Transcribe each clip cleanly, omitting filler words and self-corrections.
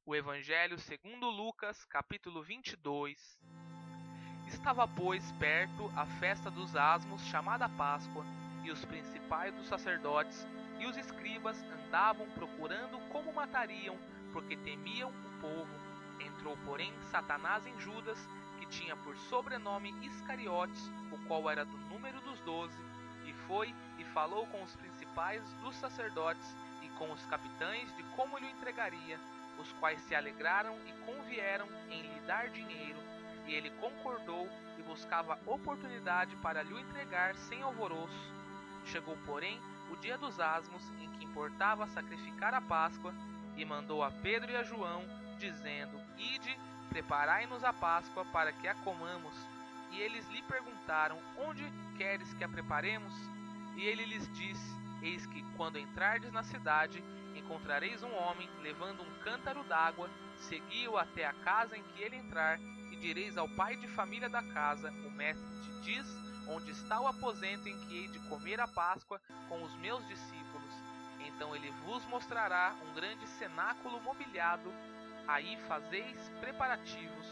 O Evangelho segundo Lucas, capítulo 22. Estava, pois, perto a festa dos asmos, chamada Páscoa, e os principais dos sacerdotes e os escribas andavam procurando como matariam, porque temiam o povo. Entrou, porém, Satanás em Judas, que tinha por sobrenome Iscariotes, o qual era do número dos 12, e foi e falou com os principais dos sacerdotes e com os capitães de como lhe entregaria, os quais se alegraram e convieram em lhe dar dinheiro, e ele concordou e buscava oportunidade para lhe entregar sem alvoroço. Chegou, porém, o dia dos asmos, em que importava sacrificar a Páscoa, e mandou a Pedro e a João, dizendo: Ide, preparai-nos a Páscoa para que a comamos. E eles lhe perguntaram: Onde queres que a preparemos? E ele lhes disse: Eis que, quando entrardes na cidade, encontrareis um homem levando um cântaro d'água, segui-o até a casa em que ele entrar, e direis ao pai de família da casa: O mestre te diz onde está o aposento em que hei de comer a Páscoa com os meus discípulos. Então ele vos mostrará um grande cenáculo mobiliado, aí fazeis preparativos.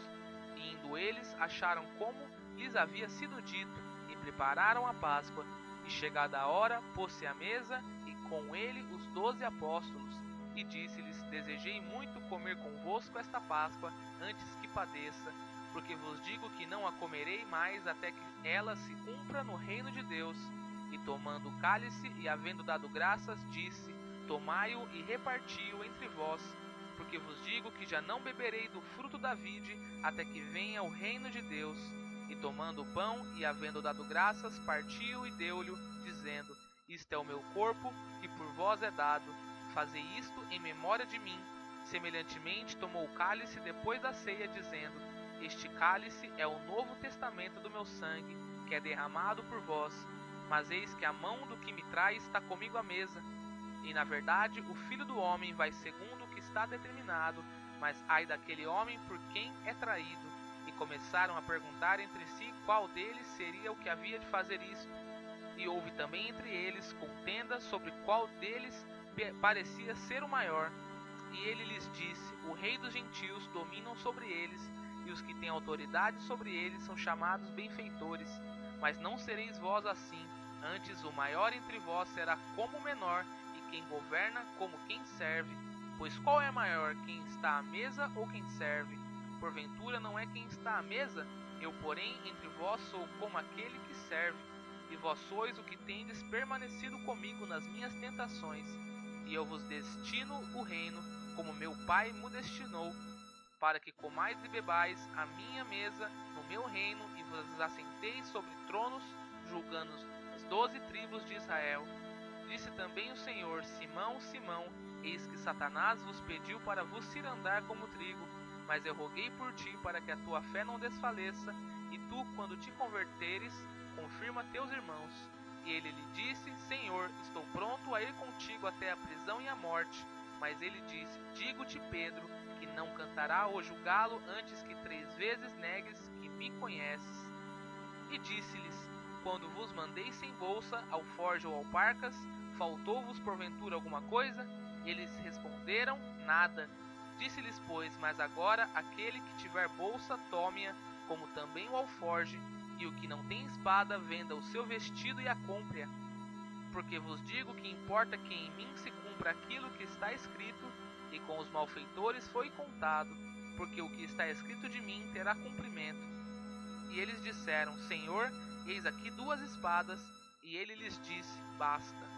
E indo eles, acharam como lhes havia sido dito, e prepararam a Páscoa. E chegada a hora, pôs-se à mesa, e com ele os 12 apóstolos. E disse-lhes: Desejei muito comer convosco esta Páscoa, antes que padeça, porque vos digo que não a comerei mais até que ela se cumpra no reino de Deus. E tomando o cálice, e havendo dado graças, disse: Tomai-o e reparti-o entre vós, porque vos digo que já não beberei do fruto da vide, até que venha o reino de Deus. E tomando o pão, e havendo dado graças, partiu e deu-lhe, dizendo: Isto é o meu corpo, que por vós é dado. Fazei isto em memória de mim. Semelhantemente tomou o cálice depois da ceia, dizendo: Este cálice é o novo testamento do meu sangue, que é derramado por vós. Mas eis que a mão do que me traz está comigo à mesa. E na verdade o Filho do Homem vai segundo o que está determinado, mas ai daquele homem por quem é traído. E começaram a perguntar entre si qual deles seria o que havia de fazer isto. E houve também entre eles contenda sobre qual deles parecia ser o maior. E ele lhes disse: O rei dos gentios dominam sobre eles, e os que têm autoridade sobre eles são chamados benfeitores. Mas não sereis vós assim, antes o maior entre vós será como o menor, e quem governa como quem serve. Pois qual é maior, quem está à mesa ou quem serve? Porventura não é quem está à mesa? Eu, porém, entre vós sou como aquele que serve. E vós sois o que tendes permanecido comigo nas minhas tentações. E eu vos destino o reino, como meu Pai me destinou, para que comais e bebais à minha mesa no meu reino, e vos assenteis sobre tronos, julgando as 12 tribos de Israel. Disse também o Senhor: Simão, Simão, eis que Satanás vos pediu para vos cirandar como trigo, mas eu roguei por ti para que a tua fé não desfaleça, e tu, quando te converteres, confirma teus irmãos. E ele lhe disse: Senhor, estou pronto a ir contigo até a prisão e a morte. Mas ele disse: Digo-te, Pedro, que não cantará hoje o galo antes que 3 vezes negues que me conheces. E disse-lhes: Quando vos mandei sem bolsa, alforje ou alparcas, faltou-vos porventura alguma coisa? Eles responderam: Nada. Disse-lhes, pois: Mas agora aquele que tiver bolsa, tome-a, como também o alforje, e o que não tem espada, venda o seu vestido e a compre-a. Porque vos digo que importa que em mim se cumpra aquilo que está escrito, e com os malfeitores foi contado, porque o que está escrito de mim terá cumprimento. E eles disseram: Senhor, eis aqui 2 espadas. E ele lhes disse: Basta.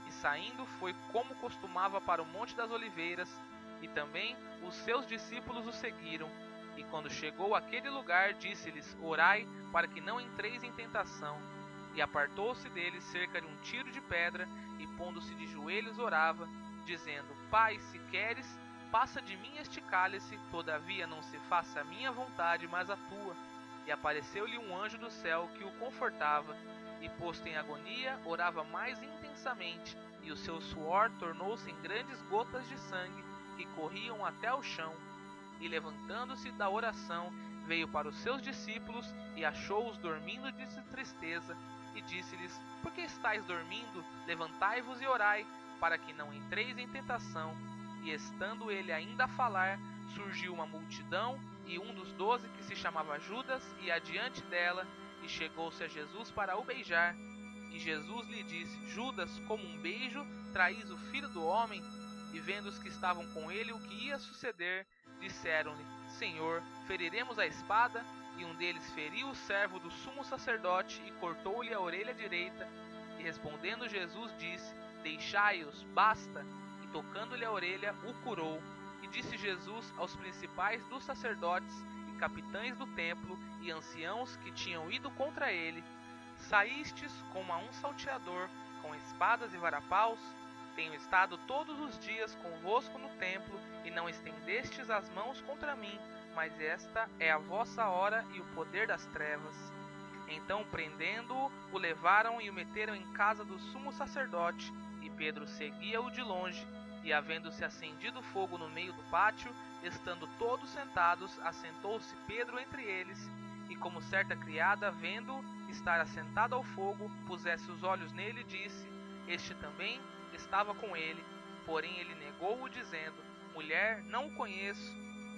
E saindo foi como costumava para o Monte das Oliveiras, e também os seus discípulos o seguiram. E quando chegou àquele lugar, disse-lhes: Orai, para que não entreis em tentação. E apartou-se deles cerca de um tiro de pedra, e pondo-se de joelhos orava, dizendo: Pai, se queres, passa de mim este cálice, todavia não se faça a minha vontade, mas a tua. E apareceu-lhe um anjo do céu que o confortava, e posto em agonia, orava mais intensamente, e o seu suor tornou-se em grandes gotas de sangue, que corriam até o chão. E levantando-se da oração, veio para os seus discípulos, e achou-os dormindo de tristeza, e disse-lhes: Por que estáis dormindo? Levantai-vos e orai, para que não entreis em tentação. E estando ele ainda a falar, surgiu uma multidão, e um dos 12, que se chamava Judas, ia adiante dela, e chegou-se a Jesus para o beijar. E Jesus lhe disse: Judas, como um beijo traís o Filho do Homem? E vendo os que estavam com ele o que ia suceder, disseram-lhe: Senhor, feriremos a espada? E um deles feriu o servo do sumo sacerdote e cortou-lhe a orelha direita. E respondendo Jesus disse: Deixai-os, basta. E tocando-lhe a orelha, o curou. E disse Jesus aos principais dos sacerdotes e capitães do templo e anciãos que tinham ido contra ele: Saístes como a um salteador com espadas e varapaus? Tenho estado todos os dias convosco no templo, e não estendestes as mãos contra mim, mas esta é a vossa hora e o poder das trevas. Então, prendendo-o, o levaram e o meteram em casa do sumo sacerdote, e Pedro seguia-o de longe. E havendo-se acendido fogo no meio do pátio, estando todos sentados, assentou-se Pedro entre eles, e como certa criada, vendo-o estar assentado ao fogo, pusesse os olhos nele, disse: Este também estava com ele. Porém ele negou-o, dizendo: Mulher, não o conheço.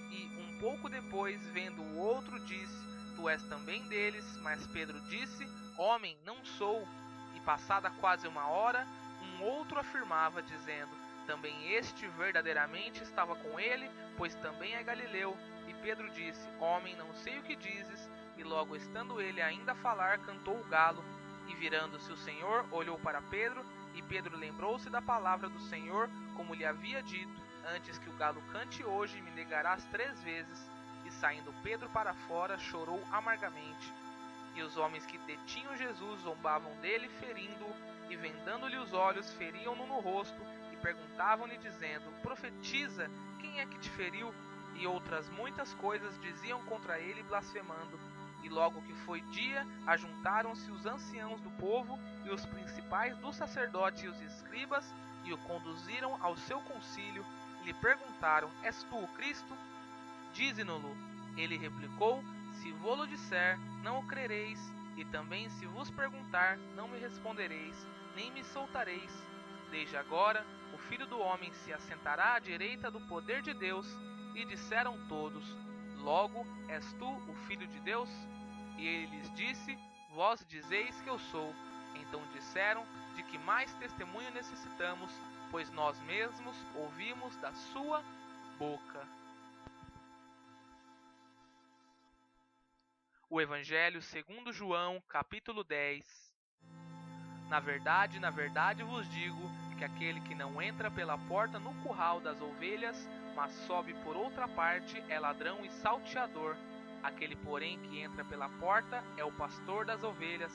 E um pouco depois, vendo o outro, disse: Tu és também deles. Mas Pedro disse: Homem, não sou. E passada quase uma hora, um outro afirmava, dizendo: Também este verdadeiramente estava com ele, pois também é galileu. E Pedro disse: Homem, não sei o que dizes. E logo estando ele ainda a falar, cantou o galo. E virando-se o Senhor, olhou para Pedro, e Pedro lembrou-se da palavra do Senhor, como lhe havia dito: Antes que o galo cante hoje, me negarás 3 vezes. E saindo Pedro para fora, chorou amargamente. E os homens que detinham Jesus zombavam dele, ferindo-o, e vendando-lhe os olhos, feriam-no no rosto, e perguntavam-lhe, dizendo: Profetiza, quem é que te feriu? E outras muitas coisas diziam contra ele, blasfemando. E logo que foi dia, ajuntaram-se os anciãos do povo e os principais dos sacerdotes e os escribas, e o conduziram ao seu concílio, e lhe perguntaram: És tu o Cristo? Dize-no-lo. Ele replicou: Se vô-lo disser, não o crereis, e também se vos perguntar, não me respondereis, nem me soltareis. Desde agora, o Filho do Homem se assentará à direita do poder de Deus. E disseram todos: Logo, és tu o Filho de Deus? E ele lhes disse: Vós dizeis que eu sou. Então disseram: De que mais testemunho necessitamos, pois nós mesmos ouvimos da sua boca. O Evangelho segundo João, capítulo 10. Na verdade vos digo que aquele que não entra pela porta no curral das ovelhas, mas sobe por outra parte, é ladrão e salteador. Aquele, porém, que entra pela porta é o pastor das ovelhas.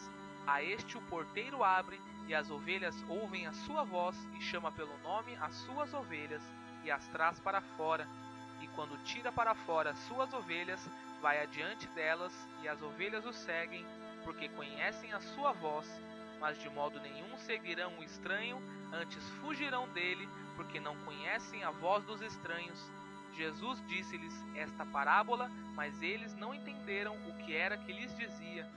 A este o porteiro abre, e as ovelhas ouvem a sua voz, e chama pelo nome as suas ovelhas, e as traz para fora. E quando tira para fora as suas ovelhas, vai adiante delas, e as ovelhas o seguem, porque conhecem a sua voz. Mas de modo nenhum seguirão o estranho, antes fugirão dele, porque não conhecem a voz dos estranhos. Jesus disse-lhes esta parábola, mas eles não entenderam o que era que lhes dizia.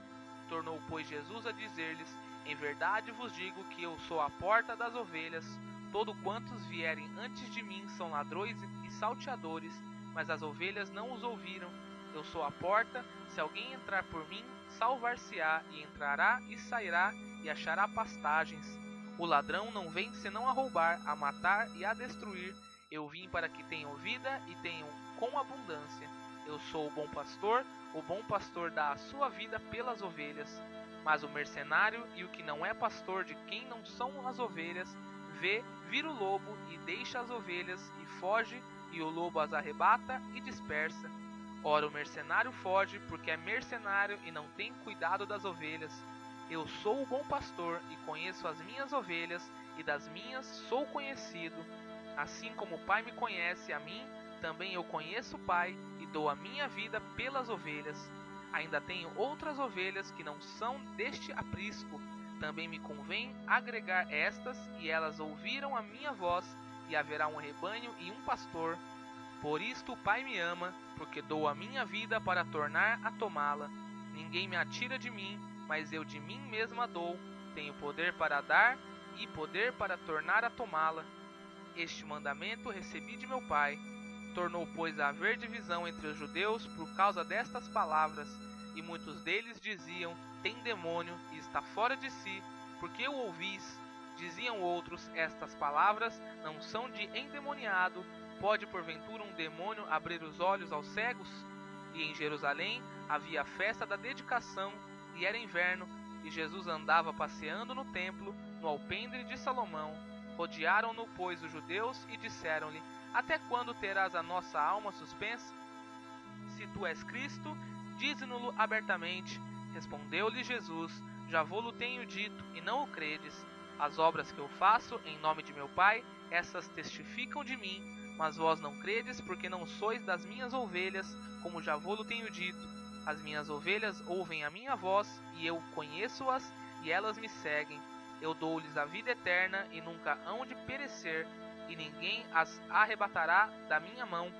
Tornou, pois, Jesus a dizer-lhes: Em verdade vos digo que eu sou a porta das ovelhas. Todo quantos vierem antes de mim são ladrões e salteadores, mas as ovelhas não os ouviram. Eu sou a porta, se alguém entrar por mim, salvar-se-á, e entrará e sairá, e achará pastagens. O ladrão não vem senão a roubar, a matar e a destruir. Eu vim para que tenham vida e tenham com abundância. Eu sou o bom pastor dá a sua vida pelas ovelhas. Mas o mercenário e o que não é pastor, de quem não são as ovelhas, vê vir o lobo e deixa as ovelhas e foge, e o lobo as arrebata e dispersa. Ora, o mercenário foge porque é mercenário e não tem cuidado das ovelhas. Eu sou o bom pastor e conheço as minhas ovelhas, e das minhas sou conhecido. Assim como o Pai me conhece a mim, também eu conheço o Pai, e dou a minha vida pelas ovelhas. Ainda tenho outras ovelhas que não são deste aprisco. Também me convém agregar estas, e elas ouviram a minha voz, e haverá um rebanho e um pastor. Por isto o Pai me ama, porque dou a minha vida para tornar a tomá-la. Ninguém me atira de mim, mas eu de mim mesma dou. Tenho poder para dar e poder para tornar a tomá-la. Este mandamento recebi de meu Pai. Tornou, pois, a haver divisão entre os judeus por causa destas palavras, e muitos deles diziam: tem demônio e está fora de si. Por que o ouvis? Diziam outros: estas palavras não são de endemoniado. Pode porventura um demônio abrir os olhos aos cegos? E em Jerusalém havia a festa da dedicação, e era inverno, e Jesus andava passeando no templo, no alpendre de Salomão. Rodearam-no, pois, os judeus, e disseram-lhe: até quando terás a nossa alma suspensa? Se tu és Cristo, dize-no-lo abertamente. Respondeu-lhe Jesus: já vô-lo tenho dito, e não o credes. As obras que eu faço em nome de meu Pai, essas testificam de mim, mas vós não credes, porque não sois das minhas ovelhas, como já vô-lo tenho dito. As minhas ovelhas ouvem a minha voz, e eu conheço-as, e elas me seguem. Eu dou-lhes a vida eterna, e nunca hão de perecer, e ninguém as arrebatará da minha mão.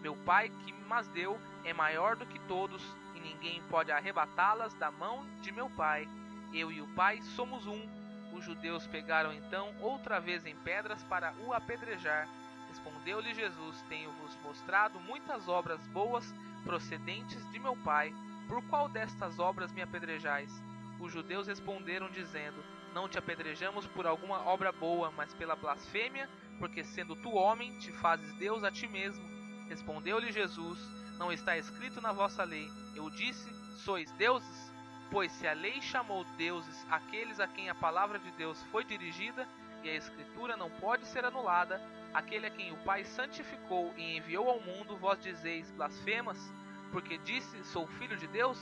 Meu Pai, que mas deu, é maior do que todos, e ninguém pode arrebatá-las da mão de meu Pai. Eu e o Pai somos um. Os judeus pegaram então outra vez em pedras para o apedrejar. Respondeu-lhe Jesus: tenho-vos mostrado muitas obras boas procedentes de meu Pai. Por qual destas obras me apedrejais? Os judeus responderam, dizendo: não te apedrejamos por alguma obra boa, mas pela blasfêmia, porque sendo tu homem, te fazes Deus a ti mesmo. Respondeu-lhe Jesus: não está escrito na vossa lei: eu disse, sois deuses? Pois se a lei chamou deuses aqueles a quem a palavra de Deus foi dirigida, e a Escritura não pode ser anulada, aquele a quem o Pai santificou e enviou ao mundo, vós dizeis blasfemas, porque disse, sou filho de Deus?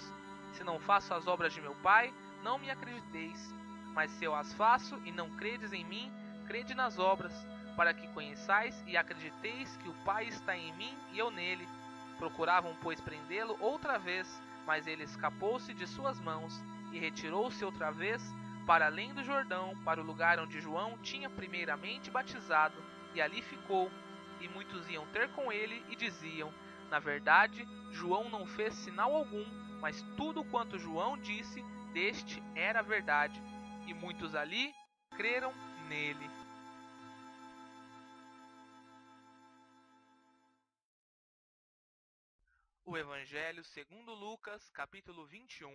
Se não faço as obras de meu Pai, não me acrediteis. Mas se eu as faço e não credes em mim, crede nas obras, para que conheçais e acrediteis que o Pai está em mim e eu nele. Procuravam, pois, prendê-lo outra vez, mas ele escapou-se de suas mãos, e retirou-se outra vez para além do Jordão, para o lugar onde João tinha primeiramente batizado, e ali ficou. E muitos iam ter com ele e diziam: na verdade, João não fez sinal algum, mas tudo quanto João disse deste era verdade. E muitos ali creram nele. O Evangelho segundo Lucas, capítulo 21.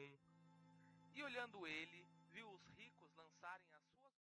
E olhando ele, viu os ricos lançarem